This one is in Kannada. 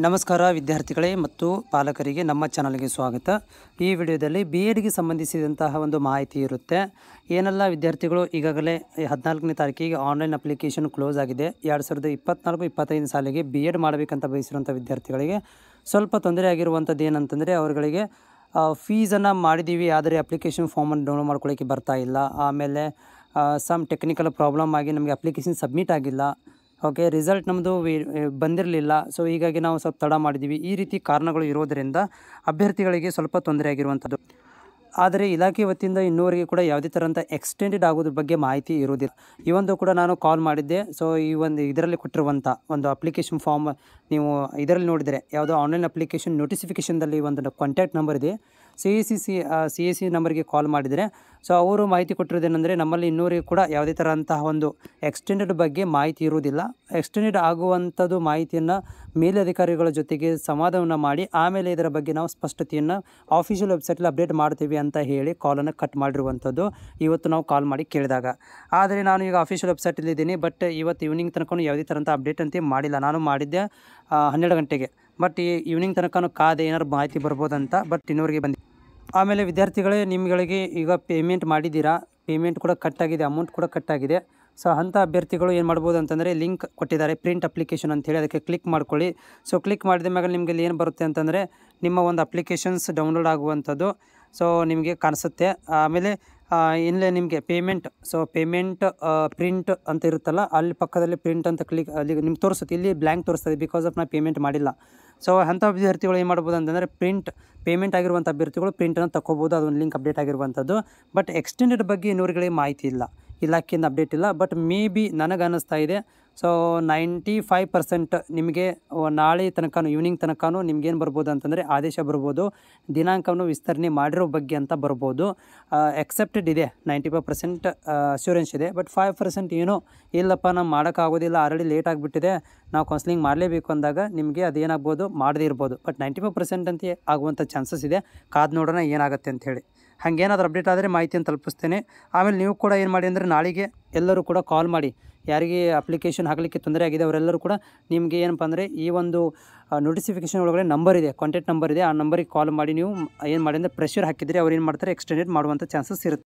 ನಮಸ್ಕಾರ ವಿದ್ಯಾರ್ಥಿಗಳೇ ಮತ್ತು ಪಾಲಕರಿಗೆ ನಮ್ಮ ಚಾನಲ್ಗೆ ಸ್ವಾಗತ. ಈ ವಿಡಿಯೋದಲ್ಲಿ BEdಗೆ ಸಂಬಂಧಿಸಿದಂತಹ ಒಂದು ಮಾಹಿತಿ ಇರುತ್ತೆ. ಏನೆಲ್ಲ ವಿದ್ಯಾರ್ಥಿಗಳು ಈಗಾಗಲೇ 14ನೇ ತಾರೀಕಿಗೆ ಆನ್ಲೈನ್ ಅಪ್ಲಿಕೇಶನ್ ಕ್ಲೋಸ್ ಆಗಿದೆ. 2024-25 ಸಾಲಿಗೆ BEd ಮಾಡಬೇಕಂತ ಬಯಸಿರುವಂಥ ವಿದ್ಯಾರ್ಥಿಗಳಿಗೆ ಸ್ವಲ್ಪ ತೊಂದರೆ ಆಗಿರುವಂಥದ್ದು ಏನಂತಂದರೆ, ಅವರುಗಳಿಗೆ ಫೀಸನ್ನು ಮಾಡಿದ್ದೀವಿ, ಆದರೆ ಅಪ್ಲಿಕೇಶನ್ ಫಾರ್ಮನ್ನು ಡೌನ್ಲೋಡ್ ಮಾಡ್ಕೊಳ್ಳೋಕ್ಕೆ ಬರ್ತಾ ಇಲ್ಲ. ಆಮೇಲೆ ಸಮ್ ಟೆಕ್ನಿಕಲ್ ಪ್ರಾಬ್ಲಮ್ ಆಗಿ ನಮಗೆ ಅಪ್ಲಿಕೇಶನ್ ಸಬ್ಮಿಟ್ ಆಗಿಲ್ಲ. ಓಕೆ, ರಿಸಲ್ಟ್ ನಮ್ಮದು ಬಂದಿರಲಿಲ್ಲ. ಸೊ ಹೀಗಾಗಿ ನಾವು ಸ್ವಲ್ಪ ತಡ ಮಾಡಿದ್ದೀವಿ. ಈ ರೀತಿ ಕಾರಣಗಳು ಇರೋದರಿಂದ ಅಭ್ಯರ್ಥಿಗಳಿಗೆ ಸ್ವಲ್ಪ ತೊಂದರೆ ಆಗಿರುವಂಥದ್ದು. ಆದರೆ ಇಲಾಖೆ ವತಿಯಿಂದ ಇನ್ನೂವರೆಗೆ ಕೂಡ ಯಾವುದೇ ಥರಂಥ ಎಕ್ಸ್ಟೆಂಡೆಡ್ ಆಗೋದ್ರ ಬಗ್ಗೆ ಮಾಹಿತಿ ಇರೋದಿಲ್ಲ. ಈ ಒಂದು ಕೂಡ ನಾನು ಕಾಲ್ ಮಾಡಿದ್ದೆ. ಸೊ ಈ ಒಂದು ಇದರಲ್ಲಿ ಕೊಟ್ಟಿರುವಂಥ ಒಂದು ಅಪ್ಲಿಕೇಶನ್ ಫಾರ್ಮ್ ನೀವು ಇದರಲ್ಲಿ ನೋಡಿದರೆ, ಯಾವುದೋ ಆನ್ಲೈನ್ ಅಪ್ಲಿಕೇಶನ್ ನೋಟಿಫಿಕೇಷನ್ದಲ್ಲಿ ಒಂದು ಕಾಂಟ್ಯಾಕ್ಟ್ ನಂಬರ್ ಇದೆ, CAC ನಂಬರ್ಗೆ ಕಾಲ್ ಮಾಡಿದರೆ, ಸೊ ಅವರು ಮಾಹಿತಿ ಕೊಟ್ಟಿರೋದೇನೆಂದರೆ, ನಮ್ಮಲ್ಲಿ ಇನ್ನೂವರೆಗೆ ಕೂಡ ಯಾವುದೇ ಥರಂತಹ ಒಂದು ಎಕ್ಸ್ಟೆಂಡೆಡ್ ಬಗ್ಗೆ ಮಾಹಿತಿ ಇರುವುದಿಲ್ಲ. ಎಕ್ಸ್ಟೆಂಡೆಡ್ ಆಗುವಂಥದ್ದು ಮಾಹಿತಿಯನ್ನು ಮೇಲಧಿಕಾರಿಗಳ ಜೊತೆಗೆ ಸಂವಾದವನ್ನು ಮಾಡಿ ಆಮೇಲೆ ಇದರ ಬಗ್ಗೆ ನಾವು ಸ್ಪಷ್ಟತೆಯನ್ನು ಆಫಿಷಿಯಲ್ ವೆಬ್ಸೈಟಲ್ಲಿ ಅಪ್ಡೇಟ್ ಮಾಡ್ತೀವಿ ಅಂತ ಹೇಳಿ ಕಾಲನ್ನು ಕಟ್ ಮಾಡಿರುವಂಥದ್ದು ಇವತ್ತು ನಾವು ಕಾಲ್ ಮಾಡಿ ಕೇಳಿದಾಗ. ಆದರೆ ನಾನು ಈಗ ಆಫಿಷಿಯಲ್ ವೆಬ್ಸೈಟಲ್ಲಿ ಇದ್ದೀನಿ, ಬಟ್ ಇವತ್ತು ಈವ್ನಿಂಗ್ ತನಕ ಯಾವುದೇ ಥರಂಥ ಅಪ್ಡೇಟ್ ಅಂತ ಮಾಡಿಲ್ಲ. ನಾನು ಮಾಡಿದ್ದೆ 12 ಗಂಟೆಗೆ, ಬಟ್ ಈ ಈವ್ನಿಂಗ್ ತನಕ ಕಾದೆ ಏನಾರು ಮಾಹಿತಿ ಬರ್ಬೋದಂತ, ಬಟ್ ಇನ್ನೂವರೆಗೆ ಬಂದಿದೆ. ಆಮೇಲೆ ವಿದ್ಯಾರ್ಥಿಗಳೇ, ನಿಮಗೆ ಈಗ ಪೇಮೆಂಟ್ ಮಾಡಿದ್ದೀರಾ, ಪೇಮೆಂಟ್ ಕೂಡ ಕಟ್ಟಾಗಿದೆ, ಅಮೌಂಟ್ ಕೂಡ ಕಟ್ಟಾಗಿದೆ. ಸೊ ಅಂಥ ಅಭ್ಯರ್ಥಿಗಳು ಏನು ಮಾಡ್ಬೋದು ಅಂತಂದರೆ, ಲಿಂಕ್ ಕೊಟ್ಟಿದ್ದಾರೆ ಪ್ರಿಂಟ್ ಅಪ್ಲಿಕೇಶನ್ ಅಂತೇಳಿ, ಅದಕ್ಕೆ ಕ್ಲಿಕ್ ಮಾಡ್ಕೊಳ್ಳಿ. ಸೊ ಕ್ಲಿಕ್ ಮಾಡಿದ ಮೇಲೆ ನಿಮಗೆ ಏನು ಬರುತ್ತೆ ಅಂತಂದರೆ, ನಿಮ್ಮ ಒಂದು ಅಪ್ಲಿಕೇಶನ್ಸ್ ಡೌನ್ಲೋಡ್ ಆಗುವಂಥದ್ದು ಸೊ ನಿಮಗೆ ಕಾಣಿಸುತ್ತೆ. ಆಮೇಲೆ ಇಲ್ಲೇ ನಿಮಗೆ ಪೇಮೆಂಟ್ ಪ್ರಿಂಟ್ ಅಂತ ಇರುತ್ತಲ್ಲ, ಅಲ್ಲಿ ಪಕ್ಕದಲ್ಲಿ ಪ್ರಿಂಟ್ ಅಂತ ಅಲ್ಲಿ ನಿಮ್ಗೆ ತೋರಿಸುತ್ತೆ. ಇಲ್ಲಿ ಬ್ಲ್ಯಾಂಕ್ ತೋರಿಸ್ತದೆ, ಬಿಕಾಸ್ ಆಫ್ ನಾನು ಪೇಮೆಂಟ್ ಮಾಡಿಲ್ಲ. ಸೊ ಅಂಥ ಅಭ್ಯರ್ಥಿಗಳು ಏನು ಮಾಡ್ಬೋದು ಅಂತಂದರೆ, ಪೇಮೆಂಟ್ ಆಗಿರುವಂಥ ಅಭ್ಯರ್ಥಿಗಳು ಪ್ರಿಂಟನ್ನು ತಗೋಬೋದು, ಅದೊಂದು ಲಿಂಕ್ ಅಪ್ಡೇಟ್ ಆಗಿರುವಂಥದ್ದು. ಬಟ್ ಎಕ್ಸ್ಟೆಂಡೆಡ್ ಬಗ್ಗೆ ಇನ್ನೂವರೆಗೆ ಮಾಹಿತಿ ಇಲ್ಲ, ಇಲಾಖೆಯಿಂದ ಅಪ್ಡೇಟ್ ಇಲ್ಲ. ಬಟ್ ಮೇ ಬಿ ನನಗೆ ಅನ್ನಿಸ್ತಾ ಇದೆ, ಸೊ 95% ನಿಮಗೆ ನಾಳೆ ತನಕ ಈವ್ನಿಂಗ್ ತನಕ ನಿಮ್ಗೇನು ಬರ್ಬೋದು ಅಂತಂದರೆ, ಆದೇಶ ಬರ್ಬೋದು, ದಿನಾಂಕವನ್ನು ವಿಸ್ತರಣೆ ಮಾಡಿರೋ ಬಗ್ಗೆ ಅಂತ ಬರ್ಬೋದು. ಎಕ್ಸೆಪ್ಟೆಡ್ ಇದೆ, 95% ಅಶ್ಯೂರೆನ್ಸ್ ಇದೆ. ಬಟ್ 5% ಏನೋ ಇಲ್ಲಪ್ಪ ನಾವು ಮಾಡೋಕ್ಕಾಗೋದಿಲ್ಲ, ಆಲ್ರೆಡಿ ಲೇಟ್ ಆಗಿಬಿಟ್ಟಿದೆ, ನಾವು ಕೌನ್ಸಿಲಿಂಗ್ ಮಾಡಲೇಬೇಕು ಅಂದಾಗ ನಿಮಗೆ ಅದೇನಾಗ್ಬೋದು, ಮಾಡದೇ ಇರ್ಬೋದು. ಬಟ್ 95% ಅಂತ ಆಗುವಂಥ ಚಾನ್ಸಸ್ ಇದೆ. ಕಾದು ನೋಡೋಣ ಏನಾಗುತ್ತೆ ಅಂಥೇಳಿ. ಹಾಗೇನಾದರೂ ಅಪ್ಡೇಟ್ ಆದರೆ ಮಾಹಿತಿಯನ್ನು ತಲುಪಿಸ್ತೇನೆ. ಆಮೇಲೆ ನೀವು ಕೂಡ ಏನು ಮಾಡಿ ಅಂದರೆ, ನಾಳೆಗೆ ಎಲ್ಲರೂ ಕೂಡ ಕಾಲ್ ಮಾಡಿ, ಯಾರಿಗೆ ಅಪ್ಲಿಕೇಶನ್ ಹಾಕಲಿಕ್ಕೆ ತೊಂದರೆ ಆಗಿದೆ ಅವರೆಲ್ಲರೂ ಕೂಡ ನಿಮಗೆ ಏನಪ್ಪ ಅಂದರೆ, ಈ ಒಂದು ನೋಟಿಫಿಕೇಷನ್ ಒಳಗಡೆ ನಂಬರ್ ಇದೆ, ಕಾಂಟ್ಯಾಕ್ಟ್ ನಂಬರ್ ಇದೆ, ಆ ನಂಬರಿಗೆ ಕಾಲ್ ಮಾಡಿ ನೀವು ಏನು ಮಾಡಿ ಅಂದರೆ ಪ್ರೆಷರ್ ಹಾಕಿದರೆ ಅವ್ರು ಏನು ಮಾಡ್ತಾರೆ, ಎಕ್ಸ್ಟೆಂಡೆಡ್ ಮಾಡುವಂಥ ಚಾನ್ಸಸ್ ಇರುತ್ತೆ.